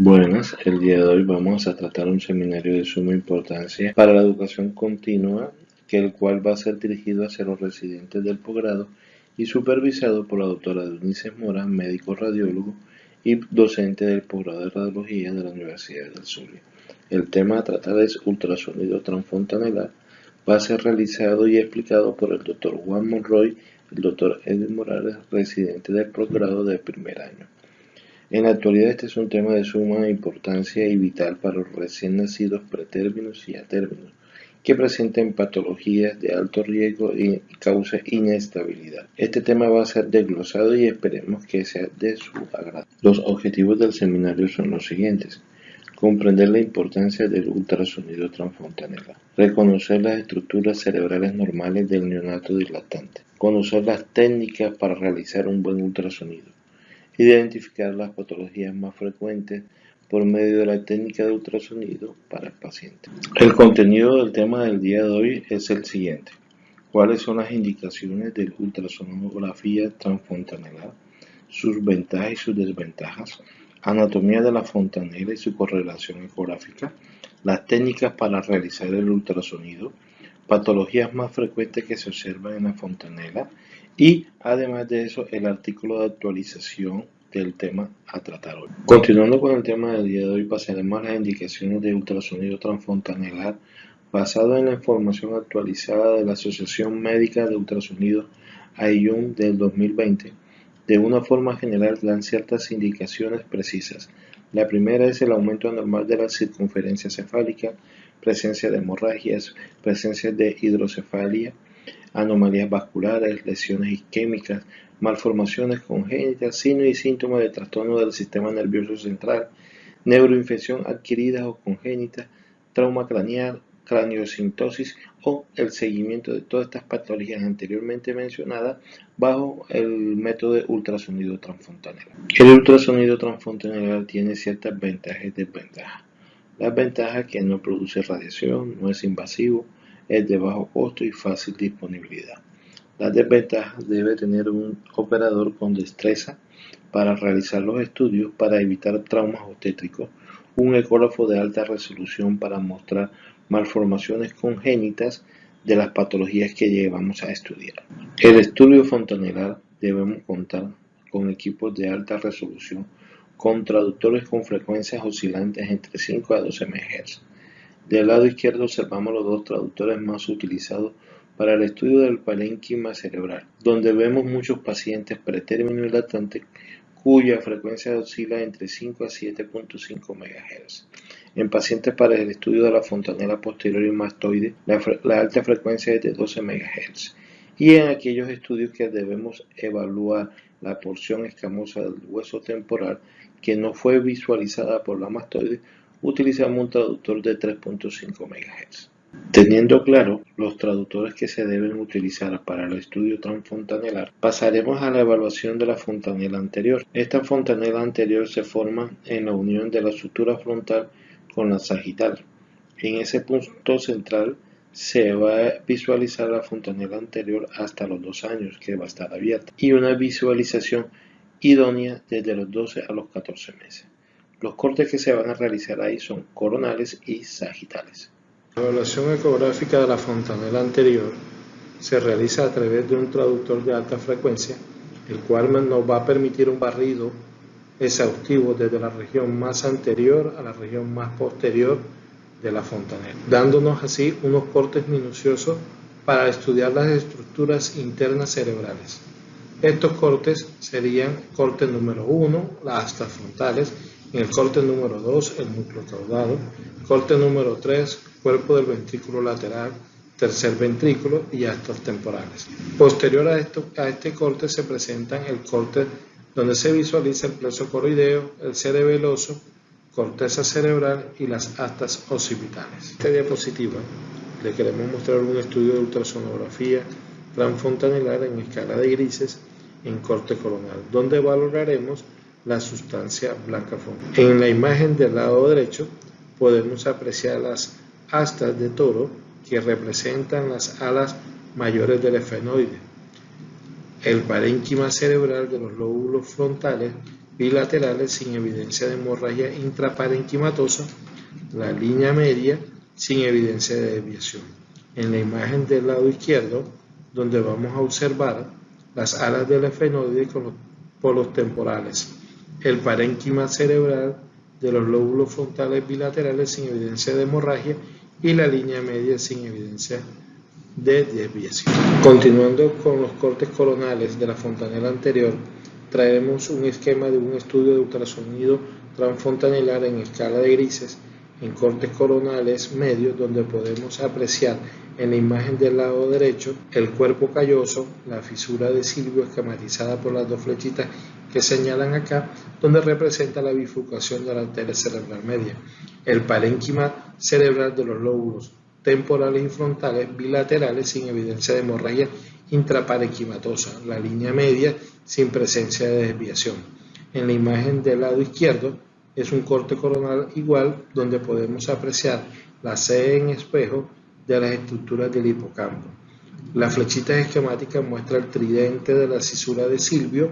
Buenas, el día de hoy vamos a tratar un seminario de suma importancia para la educación continua, el cual va a ser dirigido hacia los residentes del posgrado y supervisado por la doctora Dunice Mora, médico radiólogo y docente del posgrado de radiología de la Universidad del Zulia. El tema a tratar es ultrasonido transfontanelar. Va a ser realizado y explicado por el doctor Juan Monroy, el doctor Edwin Morales, residente del posgrado de primer año. En la actualidad este es un tema de suma importancia y vital para los recién nacidos pretérminos y atérminos que presenten patologías de alto riesgo y causa inestabilidad. Este tema va a ser desglosado y esperemos que sea de su agrado. Los objetivos del seminario son los siguientes: comprender la importancia del ultrasonido transfontanelar, reconocer las estructuras cerebrales normales del neonato dilatante, conocer las técnicas para realizar un buen ultrasonido, identificar las patologías más frecuentes por medio de la técnica de ultrasonido para el paciente. El contenido del tema del día de hoy es el siguiente: ¿cuáles son las indicaciones de ultrasonografía transfontanelar? Sus ventajas y sus desventajas, anatomía de la fontanela y su correlación ecográfica, las técnicas para realizar el ultrasonido, patologías más frecuentes que se observan en la fontanela y además de eso el artículo de actualización del tema a tratar hoy. Continuando con el tema del día de hoy, pasaremos a las indicaciones de ultrasonido transfontanelar basado en la información actualizada de la Asociación Médica de Ultrasonido AIUM del 2020. De una forma general dan ciertas indicaciones precisas. La primera es el aumento anormal de la circunferencia cefálica, presencia de hemorragias, presencia de hidrocefalia, anomalías vasculares, lesiones isquémicas, malformaciones congénitas, signos y síntomas de trastorno del sistema nervioso central, neuroinfección adquirida o congénita, trauma craneal, craniosintosis o el seguimiento de todas estas patologías anteriormente mencionadas bajo el método de ultrasonido transfontanelar. El ultrasonido transfontanelar tiene ciertas ventajas y desventajas. Las ventajas: que no produce radiación, no es invasivo, es de bajo costo y fácil disponibilidad. Las desventajas: debe tener un operador con destreza para realizar los estudios para evitar traumas obstétricos, un ecógrafo de alta resolución para mostrar malformaciones congénitas de las patologías que llevamos a estudiar. El estudio fontanelar: debemos contar con equipos de alta resolución con traductores con frecuencias oscilantes entre 5 a 12 MHz. Del lado izquierdo observamos los dos traductores más utilizados para el estudio del parénquima cerebral, donde vemos muchos pacientes pretérmino y lactantes cuya frecuencia oscila entre 5 a 7.5 MHz. En pacientes para el estudio de la fontanela posterior y mastoide, la alta frecuencia es de 12 MHz. Y en aquellos estudios que debemos evaluar la porción escamosa del hueso temporal que no fue visualizada por la mastoide, utilizamos un traductor de 3.5 MHz. Teniendo claro los traductores que se deben utilizar para el estudio transfontanelar, pasaremos a la evaluación de la fontanela anterior. Esta fontanela anterior se forma en la unión de la sutura frontal con la sagital. En ese punto central se va a visualizar la fontanela anterior hasta los 2 años, que va a estar abierta, y una visualización idónea desde los 12 a los 14 meses. Los cortes que se van a realizar ahí son coronales y sagitales. La evaluación ecográfica de la fontanela anterior se realiza a través de un traductor de alta frecuencia, el cual nos va a permitir un barrido exhaustivo desde la región más anterior a la región más posterior de la fontanela, dándonos así unos cortes minuciosos para estudiar las estructuras internas cerebrales. Estos cortes serían corte número 1, las astas frontales, en el corte número 2, el núcleo caudado, corte número 3, cuerpo del ventrículo lateral, tercer ventrículo y astas temporales. Posterior a este corte se presentan el corte donde se visualiza el plexo coroideo, el cerebeloso, corteza cerebral y las astas occipitales. En esta diapositiva le queremos mostrar un estudio de ultrasonografía transfontanelar en escala de grises en corte coronal, donde valoraremos la sustancia blanca fontanela. En la imagen del lado derecho podemos apreciar las astas de toro que representan las alas mayores del esfenoide, el parénquima cerebral de los lóbulos frontales bilaterales sin evidencia de hemorragia intraparenquimatosa, la línea media sin evidencia de desviación. En la imagen del lado izquierdo, donde vamos a observar las alas del efenoide con los polos temporales, el parénquima cerebral de los lóbulos frontales bilaterales sin evidencia de hemorragia y la línea media sin evidencia de desviación. Continuando con los cortes coronales de la fontanela anterior, traemos un esquema de un estudio de ultrasonido transfontanelar en escala de grises en cortes coronales medios, donde podemos apreciar en la imagen del lado derecho el cuerpo calloso, la fisura de Silvio esquematizada por las dos flechitas que señalan acá, donde representa la bifurcación de la arteria cerebral media, el parénquima cerebral de los lóbulos temporales y frontales bilaterales sin evidencia de hemorragia intraparenquimatosa, la línea media sin presencia de desviación. En la imagen del lado izquierdo es un corte coronal igual, donde podemos apreciar la C en espejo de las estructuras del hipocampo. Las flechitas esquemáticas muestran el tridente de la cisura de Silvio,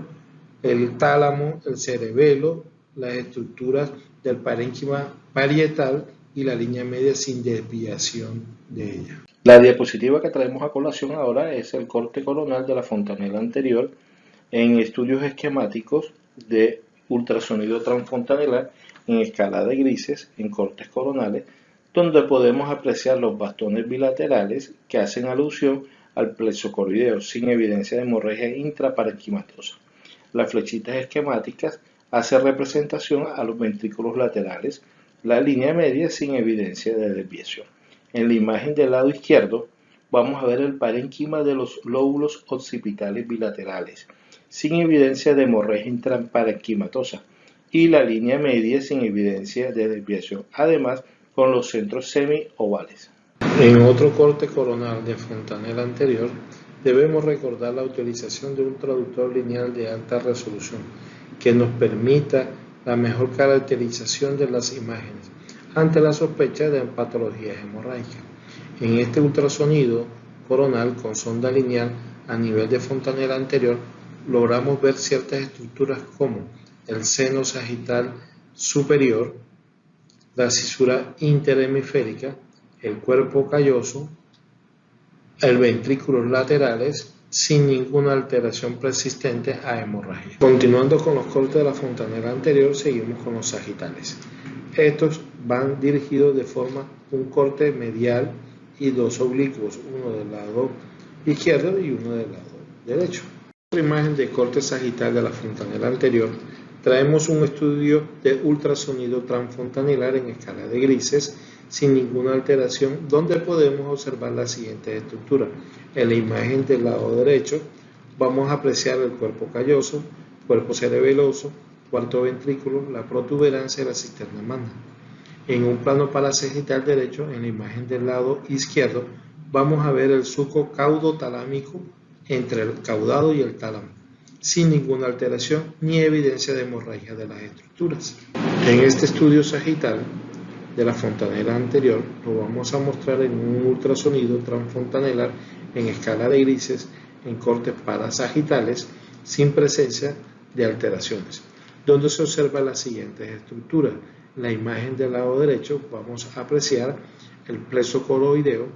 el tálamo, el cerebelo, las estructuras del parénquima parietal y la línea media sin desviación de ella. La diapositiva que traemos a colación ahora es el corte coronal de la fontanela anterior en estudios esquemáticos de ultrasonido transfontanelar en escala de grises en cortes coronales, donde podemos apreciar los bastones bilaterales que hacen alusión al plexo coroideo sin evidencia de hemorragia intraparenquimatosa. Las flechitas esquemáticas hacen representación a los ventrículos laterales, la línea media sin evidencia de desviación. En la imagen del lado izquierdo vamos a ver el parénquima de los lóbulos occipitales bilaterales, sin evidencia de hemorragia intraparenquimatosa, y la línea media sin evidencia de desviación, además con los centros semi-ovales. En otro corte coronal de fontanela anterior, debemos recordar la utilización de un traductor lineal de alta resolución que nos permita la mejor caracterización de las imágenes ante la sospecha de patologías hemorrágicas. En este ultrasonido coronal con sonda lineal a nivel de fontanela anterior, logramos ver ciertas estructuras como el seno sagital superior, la cisura interhemisférica, el cuerpo calloso, el ventrículos laterales sin ninguna alteración persistente a hemorragia. Continuando con los cortes de la fontanela anterior, seguimos con los sagitales. Estos van dirigidos de forma un corte medial y dos oblicuos, uno del lado izquierdo y uno del lado derecho. En otra imagen de corte sagital de la fontanela anterior, traemos un estudio de ultrasonido transfontanelar en escala de grises sin ninguna alteración, donde podemos observar la siguiente estructura. En la imagen del lado derecho vamos a apreciar el cuerpo calloso, cuerpo cerebeloso, cuarto ventrículo, la protuberancia de la cisterna magna. En un plano parasagital derecho, en la imagen del lado izquierdo, vamos a ver el surco caudotalámico entre el caudado y el tálamo, sin ninguna alteración ni evidencia de hemorragia de las estructuras. En este estudio sagital de la fontanela anterior, lo vamos a mostrar en un ultrasonido transfontanelar en escala de grises en cortes parasagitales sin presencia de alteraciones, donde se observan las siguientes estructuras. En la imagen del lado derecho vamos a apreciar el plexo coroideo,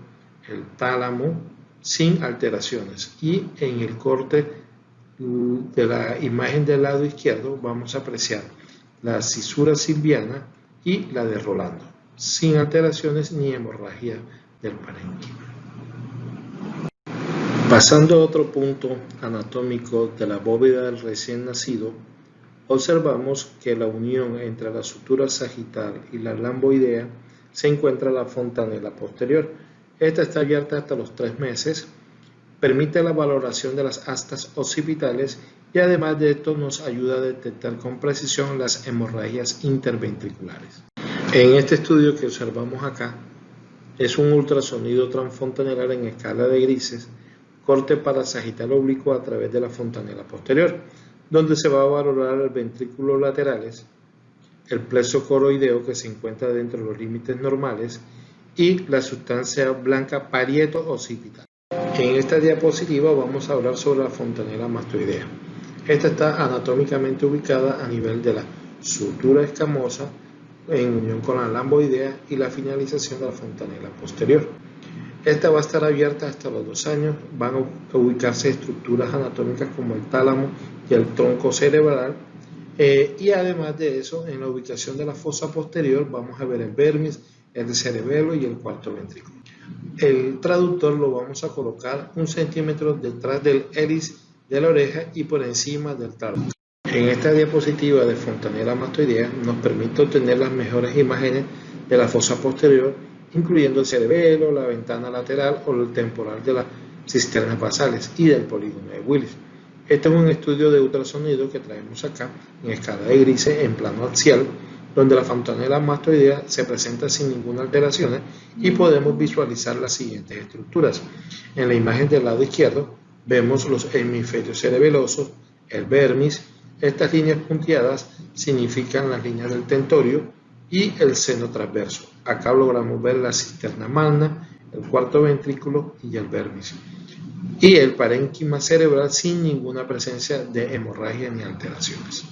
el tálamo sin alteraciones, y en el corte de la imagen del lado izquierdo vamos a apreciar la cisura silviana y la de Rolando, sin alteraciones ni hemorragia del parénquima. Pasando a otro punto anatómico de la bóveda del recién nacido, observamos que la unión entre la sutura sagital y la lamboidea se encuentra en la fontanela posterior. Esta está abierta hasta los 3 meses, permite la valoración de las astas occipitales y además de esto nos ayuda a detectar con precisión las hemorragias interventriculares. En este estudio que observamos acá es un ultrasonido transfontanelar en escala de grises, corte parasagital oblicuo a través de la fontanela posterior, donde se va a valorar el ventrículo laterales, el plexo coroideo que se encuentra dentro de los límites normales y la sustancia blanca parieto occipital. En esta diapositiva vamos a hablar sobre la fontanela mastoidea. Esta está anatómicamente ubicada a nivel de la sutura escamosa en unión con la lamboidea y la finalización de la fontanela posterior. Esta va a estar abierta hasta los 2 años, van a ubicarse estructuras anatómicas como el tálamo y el tronco cerebral, y además de eso, en la ubicación de la fosa posterior vamos a ver el vermis, el cerebelo y el cuarto ventrículo. El traductor lo vamos a colocar 1 centímetro detrás del hélice de la oreja y por encima del talón. En esta diapositiva de fontanela mastoidea nos permite obtener las mejores imágenes de la fosa posterior, incluyendo el cerebelo, la ventana lateral o el temporal de las cisternas basales y del polígono de Willis. Este es un estudio de ultrasonido que traemos acá en escala de grises en plano axial, donde la fontanela mastoidea se presenta sin ninguna alteración y podemos visualizar las siguientes estructuras. En la imagen del lado izquierdo vemos los hemisferios cerebelosos, el vermis. Estas líneas punteadas significan las líneas del tentorio y el seno transverso. Acá logramos ver la cisterna magna, el cuarto ventrículo y el vermis. Y el parénquima cerebral sin ninguna presencia de hemorragia ni alteraciones.